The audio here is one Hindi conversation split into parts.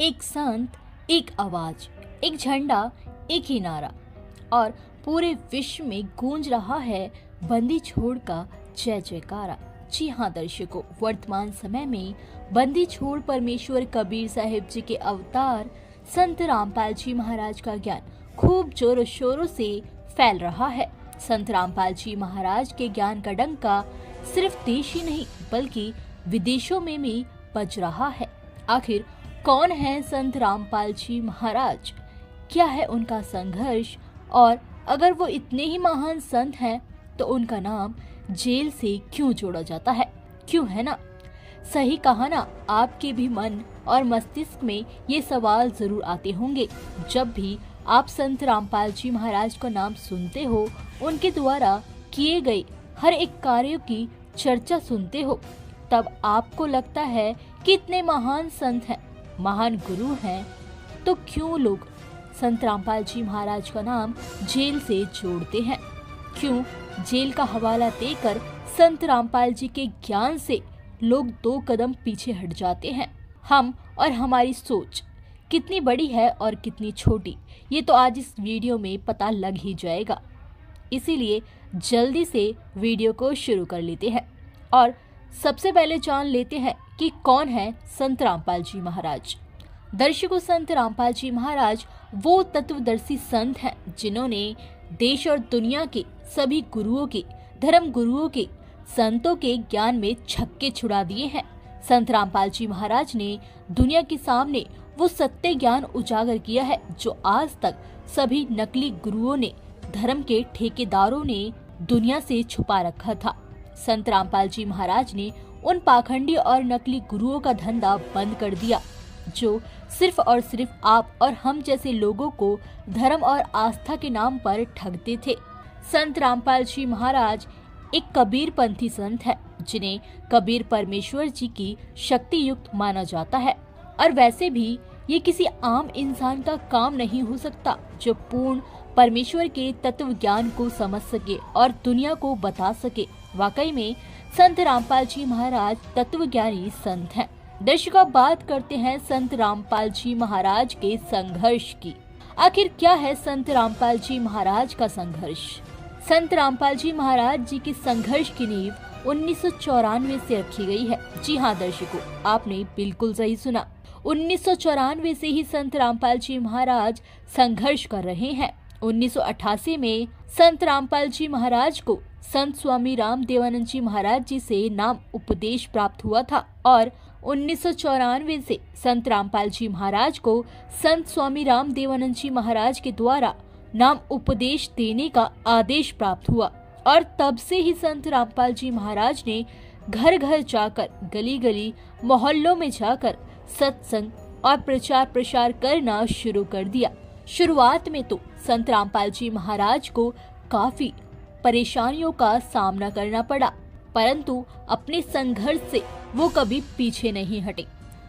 एक संत, एक आवाज, एक झंडा, एक ही नारा और पूरे विश्व में गूंज रहा है बंदी छोड़ का जय जयकारा। जी हाँ दर्शकों, वर्तमान समय में बंदी छोड़ परमेश्वर कबीर साहिब जी के अवतार संत रामपाल जी महाराज का ज्ञान खूब जोरों शोरों से फैल रहा है। संत रामपाल जी महाराज के ज्ञान का डंका सिर्फ देश ही नहीं बल्कि विदेशों में भी बज रहा है। आखिर कौन है संत रामपाल जी महाराज, क्या है उनका संघर्ष, और अगर वो इतने ही महान संत हैं तो उनका नाम जेल से क्यों जोड़ा जाता है? क्यों, है ना? सही कहा ना, आपके भी मन और मस्तिष्क में ये सवाल जरूर आते होंगे जब भी आप संत रामपाल जी महाराज का नाम सुनते हो, उनके द्वारा किए गए हर एक कार्यों की चर्चा सुनते हो। तब आपको लगता है कि इतने महान संत हैं, महान गुरु हैं, तो क्यों लोग संत रामपाल जी महाराज का नाम जेल से जोड़ते हैं? क्यों जेल का हवाला देकर संत रामपाल जी के ज्ञान से लोग 2 कदम पीछे हट जाते हैं? हम और हमारी सोच कितनी बड़ी है और कितनी छोटी, ये तो आज इस वीडियो में पता लग ही जाएगा। इसीलिए जल्दी से वीडियो को शुरू कर लेते हैं और सबसे पहले जान लेते हैं कि कौन है संत रामपाल जी महाराज। दर्शकों, संत रामपाल जी महाराज वो तत्वदर्शी संत हैं जिन्होंने देश और दुनिया के सभी गुरुओं के, धर्म गुरुओं के, संतों के ज्ञान में छक्के छुड़ा दिए हैं। संत रामपाल जी महाराज ने दुनिया के सामने वो सत्य ज्ञान उजागर किया है जो आज तक सभी नकली गुरुओं ने, धर्म के ठेकेदारों ने दुनिया से छुपा रखा था। संत रामपाल जी महाराज ने उन पाखंडी और नकली गुरुओं का धंधा बंद कर दिया जो सिर्फ और सिर्फ आप और हम जैसे लोगों को धर्म और आस्था के नाम पर ठगते थे। संत रामपाल जी महाराज एक कबीर पंथी संत है जिन्हें कबीर परमेश्वर जी की शक्ति युक्त माना जाता है। और वैसे भी ये किसी आम इंसान का काम नहीं हो सकता जो पूर्ण परमेश्वर के तत्व ज्ञान को समझ सके और दुनिया को बता सके। वाकई में संत रामपाल जी महाराज तत्वज्ञानी संत हैं। दर्शकों, बात करते हैं संत रामपाल जी महाराज के संघर्ष की। आखिर क्या है संत रामपाल जी महाराज का संघर्ष? संत रामपाल जी महाराज जी के संघर्ष की नींव 1994 से रखी गई है। जी हाँ दर्शकों, आपने बिल्कुल सही सुना, 1994 से ही संत रामपाल जी महाराज संघर्ष कर रहे हैं। 1988 में संत रामपाल जी महाराज को संत स्वामी राम देवानंद जी महाराज जी से नाम उपदेश प्राप्त हुआ था और 1994 से संत रामपाल जी महाराज को संत स्वामी राम देवानंद जी महाराज के द्वारा नाम उपदेश देने का आदेश प्राप्त हुआ। और तब से ही संत रामपाल जी महाराज ने घर घर जाकर, गली गली, मोहल्लों में जाकर सत्संग और प्रचार प्रसार करना शुरू कर दिया। शुरुआत में तो संत रामपाल जी महाराज को काफी परेशानियों का सामना करना पड़ा, परंतु अपने संघर्ष से वो कभी पीछे नहीं हटे।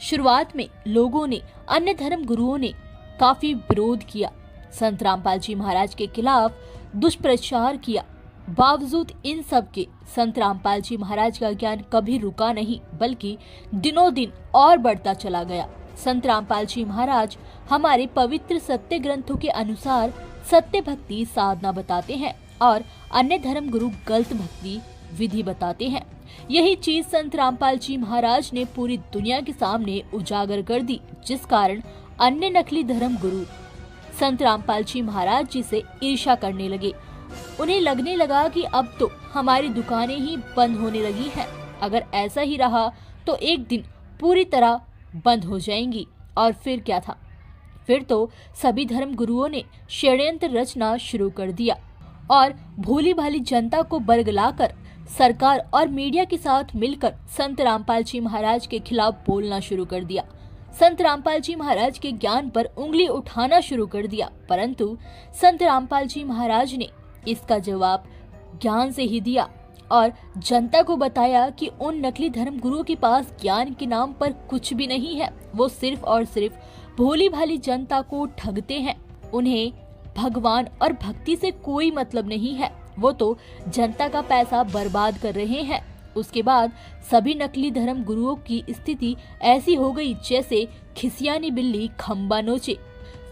शुरुआत में लोगों ने, अन्य धर्म गुरुओं ने काफी विरोध किया, संत रामपाल जी महाराज के खिलाफ दुष्प्रचार किया। बावजूद इन सब के संत रामपाल जी महाराज का ज्ञान कभी रुका नहीं बल्कि दिनों दिन और बढ़ता चला गया। संत रामपाल जी महाराज हमारे पवित्र सत्य ग्रंथों के अनुसार सत्य भक्ति साधना बताते हैं और अन्य धर्म गुरु गलत भक्ति विधि बताते हैं। यही चीज संत रामपाल जी महाराज ने पूरी दुनिया के सामने उजागर कर दी, जिस कारण अन्य नकली धर्म गुरु संत रामपाल जी महाराज जी से ईर्ष्या करने लगे। उन्हें लगने लगा कि अब तो हमारी दुकानें ही बंद होने लगी हैं। अगर ऐसा ही रहा तो एक दिन पूरी तरह बंद हो जाएंगी। और फिर क्या था? फिर तो सभी धर्म गुरुओं ने षड्यंत्र रचना शुरू कर दिया और भोली भाली जनता को बरगलाकर सरकार और मीडिया के साथ मिलकर संत रामपाल जी महाराज के खिलाफ बोलना शुरू कर दिया। संत रामपाल जी महाराज के ज्ञान पर उंगली उठाना शुरू कर दिया, परंतु संत रामपाल जी महाराज ने इसका जवाब ज्ञान से ही दिया और जनता को बताया कि उन नकली धर्म गुरुओं के पास ज्ञान के नाम पर कुछ भी नहीं है। वो सिर्फ और सिर्फ भोली भाली जनता को ठगते हैं। उन्हें भगवान और भक्ति से कोई मतलब नहीं है। वो तो जनता का पैसा बर्बाद कर रहे हैं। उसके बाद सभी नकली धर्म गुरुओं की स्थिति ऐसी हो गई जैसे खिसियानी बिल्ली खम्बा नोचे।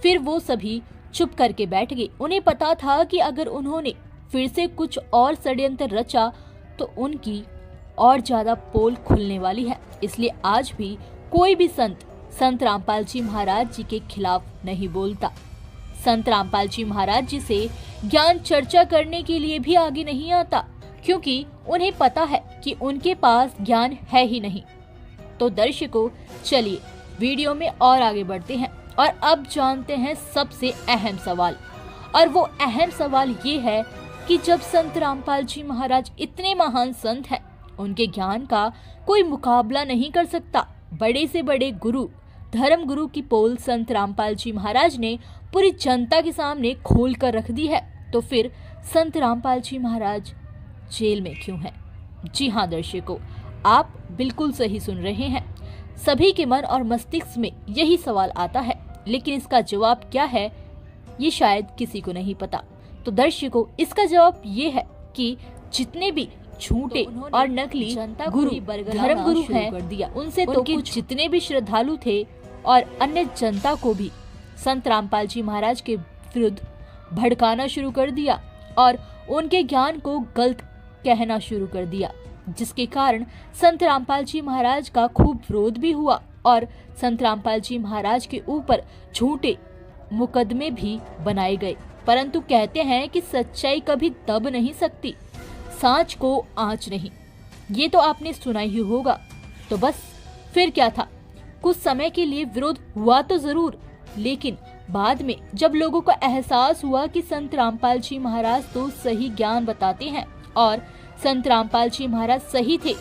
फिर वो सभी चुप करके बैठ गए। उन्हें पता था कि अगर उन्होंने फिर से कुछ और षड्यंत्र रचा तो उनकी और ज्यादा पोल खुलने वाली है। इसलिए आज भी कोई भी संत रामपाल जी महाराज जी के खिलाफ नहीं बोलता। संत रामपाल जी महाराज जी से ज्ञान चर्चा करने के लिए भी आगे नहीं आता, क्योंकि उन्हें पता है कि उनके पास ज्ञान है ही नहीं। तो दर्शकों, चलिए वीडियो में और आगे बढ़ते हैं और अब जानते हैं सबसे अहम सवाल। और वो अहम सवाल ये है कि जब संत रामपाल जी महाराज इतने महान संत हैं, उनके ज्ञान का कोई मुकाबला नहीं कर सकता। बड़े से बड़े गुरु, धर्म गुरु की पोल संत रामपाल जी महाराज ने पूरी जनता के सामने खोल कर रख दी है, तो फिर संत रामपाल जी महाराज जेल में क्यों हैं? जी हाँ दर्शकों, आप बिल्कुल सही सुन रहे हैं। सभी के मन और मस्तिष्क में यही सवाल आता है, लेकिन इसका जवाब क्या है ये शायद किसी को नहीं पता। तो दर्शकों, इसका जवाब ये है कि जितने भी झूठे और नकली गुरु, धर्म गुरु हैं, उनसे तो कुछ जितने भी श्रद्धालु थे और अन्य जनता को भी संत रामपाल जी महाराज के विरुद्ध भड़काना शुरू कर दिया और उनके ज्ञान को गलत कहना शुरू कर दिया, जिसके कारण संत रामपाल जी महाराज का खूब विरोध भी हुआ और संत रामपाल जी महाराज के ऊपर झूठे मुकदमे भी बनाए गए। परंतु कहते हैं कि सच्चाई कभी दब नहीं सकती, सांच को आंच नहीं। ये तो आपने सुना ही होगा। तो बस फिर क्या था, कुछ समय के लिए विरोध हुआ तो जरूर, लेकिन बाद में जब लोगों को एहसास हुआ कि संत रामपाल जी महाराज तो सही ज्ञान बताते हैं और संत रामपाल जी महाराज सही थे,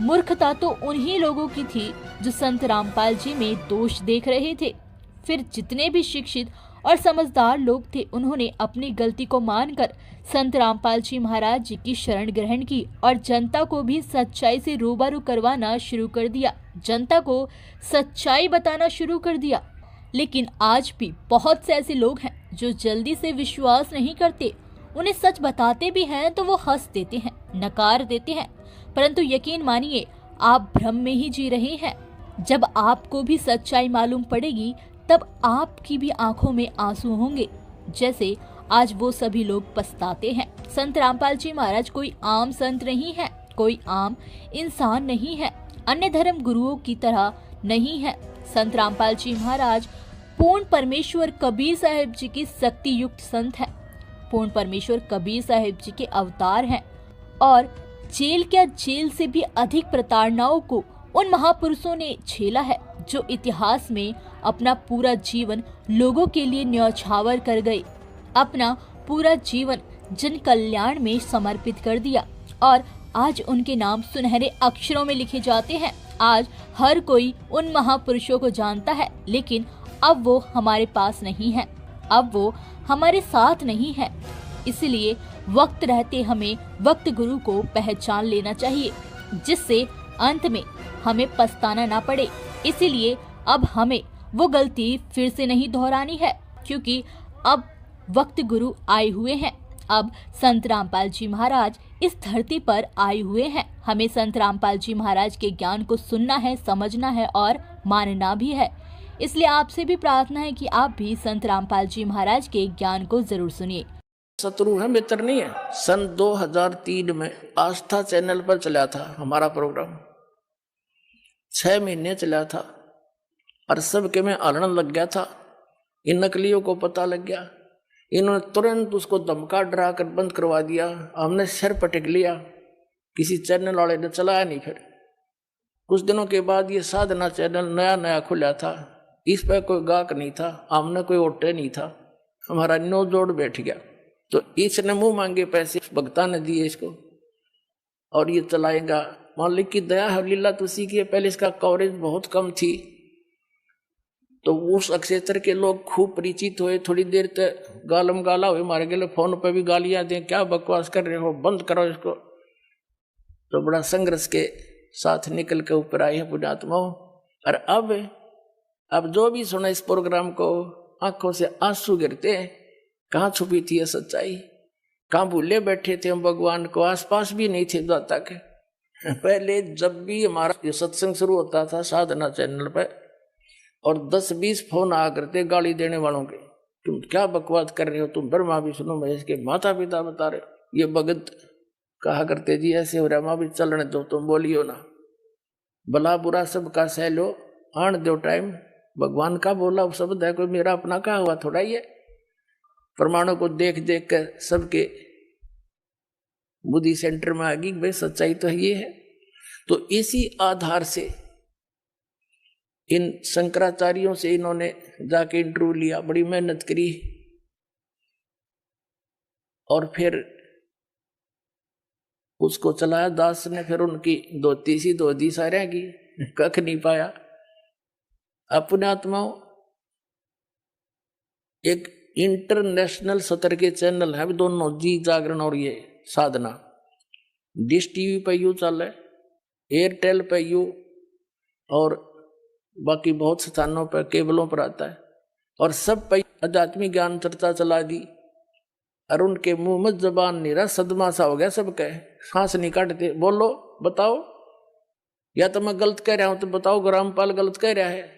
मूर्खता तो उन्हीं लोगों की थी जो संत रामपाल जी में दोष देख रहे थे। फिर जितने भी शिक्षित और समझदार लोग थे, उन्होंने अपनी गलती को मानकर संत रामपाल जी महाराज जी की शरण ग्रहण की और जनता को भी सच्चाई से रूबरू करवाना शुरू कर दिया, जनता को सच्चाई बताना शुरू कर दिया। लेकिन आज भी बहुत से ऐसे लोग हैं जो जल्दी से विश्वास नहीं करते। उन्हें सच बताते भी हैं तो वो हंस देते हैं, नकार देते हैं। परंतु यकीन मानिए, आप भ्रम में ही जी रहे हैं। जब आपको भी सच्चाई मालूम पड़ेगी, तब आपकी भी आंखों में आंसू होंगे, जैसे आज वो सभी लोग पछताते हैं। संत रामपाल जी महाराज कोई आम संत नहीं है, कोई आम इंसान नहीं है, अन्य धर्म गुरुओं की तरह नहीं है। संत रामपाल जी महाराज पूर्ण परमेश्वर कबीर साहिब जी की शक्ति युक्त संत है, पूर्ण परमेश्वर कबीर साहिब जी के अवतार हैं और जेल से भी अधिक प्रताड़नाओं को उन महापुरुषों ने झेला है, जो इतिहास में अपना पूरा जीवन लोगों के लिए न्यौछावर कर गए, अपना पूरा जीवन जन कल्याण में समर्पित कर दिया और आज उनके नाम सुनहरे अक्षरों में लिखे जाते हैं। आज हर कोई उन महापुरुषों को जानता है, लेकिन अब वो हमारे पास नहीं है, अब वो हमारे साथ नहीं है। इसलिए वक्त रहते हमें वक्त गुरु को पहचान लेना चाहिए, जिससे अंत में हमें पछताना ना पड़े। इसीलिए अब हमें वो गलती फिर से नहीं दोहरानी है, क्योंकि अब वक्त गुरु आए हुए हैं। अब संत रामपाल जी महाराज इस धरती पर आए हुए हैं। हमें संत रामपाल जी महाराज के ज्ञान को सुनना है, समझना है और मानना भी है। इसलिए आपसे भी प्रार्थना है कि आप भी संत रामपाल जी महाराज के ज्ञान को जरूर सुनिए। शत्रु है, मित्र नहीं है। सन 2003 में आस्था चैनल पर चला था हमारा प्रोग्राम, 6 महीने चला था और सबके में आलण लग गया था। इन नकलियों को पता लग गया, इन्होंने तुरंत उसको धमका डरा कर बंद करवा दिया। हमने सिर पटक लिया, किसी चैनल वाले ने चलाया नहीं। फिर कुछ दिनों के बाद ये साधना चैनल नया खुला था, इस पर कोई गाहक नहीं था, हमने कोई ओटे नहीं था, हमारा नो जोड़ बैठ गया। तो इसने मुंह मांगे पैसे भक्ता ने दिए इसको और ये चलाएगा। मालिक की दया है, लीला तो उसी की है। पहले इसका कवरेज बहुत कम थी, तो उस क्षेत्र के लोग खूब परिचित हुए। थोड़ी देर तक गालम गाला हुए, मारे गए फोन पर भी गालियां दें, क्या बकवास कर रहे हो, बंद करो इसको। तो बड़ा संघर्ष के साथ निकल के ऊपर आए हैं पुण्यात्माओं। और अब जो भी सुना इस प्रोग्राम को, आंखों से आंसू गिरते हैं। कहाँ छुपी थी ये सच्चाई, कहाँ भूले बैठे थे हम भगवान को, आसपास भी नहीं थे दाता के। पहले जब भी हमारा ये सत्संग शुरू होता था साधना चैनल पे, और 10-20 फोन आ करते गाली देने वालों के, तुम क्या बकवास कर रहे हो, तुम ब्रह्मा विष्णु महेश के माता पिता बता रहे हो। ये भगत कहा करते जी ऐसे हो रहा, माँ भी चलने दो, तुम बोलियो ना, भला बुरा सबका सह लो, आन दो टाइम। भगवान का बोला वो शब्द है, कोई मेरा अपना कहा हुआ थोड़ा ही है। प्रमाणों को देख देख कर सबके बुद्धि सेंटर में आ गई, भाई सच्चाई तो ये है। तो इसी आधार से इन शंकराचार्यों से इन्होंने जाके इंटरव्यू लिया, बड़ी मेहनत करी, और फिर उसको चलाया दास ने। फिर उनकी धोती सारे की कख नहीं पाया। अपने आत्माओं एक इंटरनेशनल स्तर के चैनल है दोनों, जी जागरण और ये साधना। डिश टीवी पे यू चल है, एयरटेल पे यू, और बाकी बहुत स्थानों पर केबलों पर आता है, और सब पे आध्यात्मिक ज्ञान चर्चा चला दी। और उनके मुंह में जबान नहीं रहा, सदमा सा हो गया सबके, सांस नहीं काटते। बोलो बताओ, या तो मैं गलत कह रहा हूं तो बताओ, ग्रामपाल गलत कह रहा है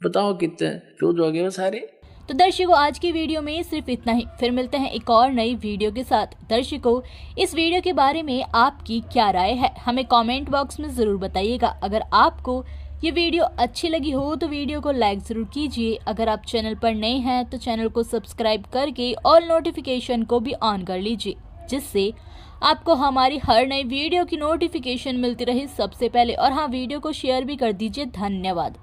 बताओ कितने चूज हो गए वो सारे। तो दर्शकों आज की वीडियो में सिर्फ इतना ही, फिर मिलते हैं एक और नई वीडियो के साथ। दर्शकों इस वीडियो के बारे में आपकी क्या राय है हमें कमेंट बॉक्स में जरूर बताइएगा। अगर आपको ये वीडियो अच्छी लगी हो तो वीडियो को लाइक जरूर कीजिए। अगर आप चैनल पर नए हैं तो चैनल को सब्सक्राइब करके ऑल नोटिफिकेशन को भी ऑन कर लीजिए, जिससे आपको हमारी हर नई वीडियो की नोटिफिकेशन मिलती रहे सबसे पहले। और हाँ, वीडियो को शेयर भी कर दीजिए। धन्यवाद।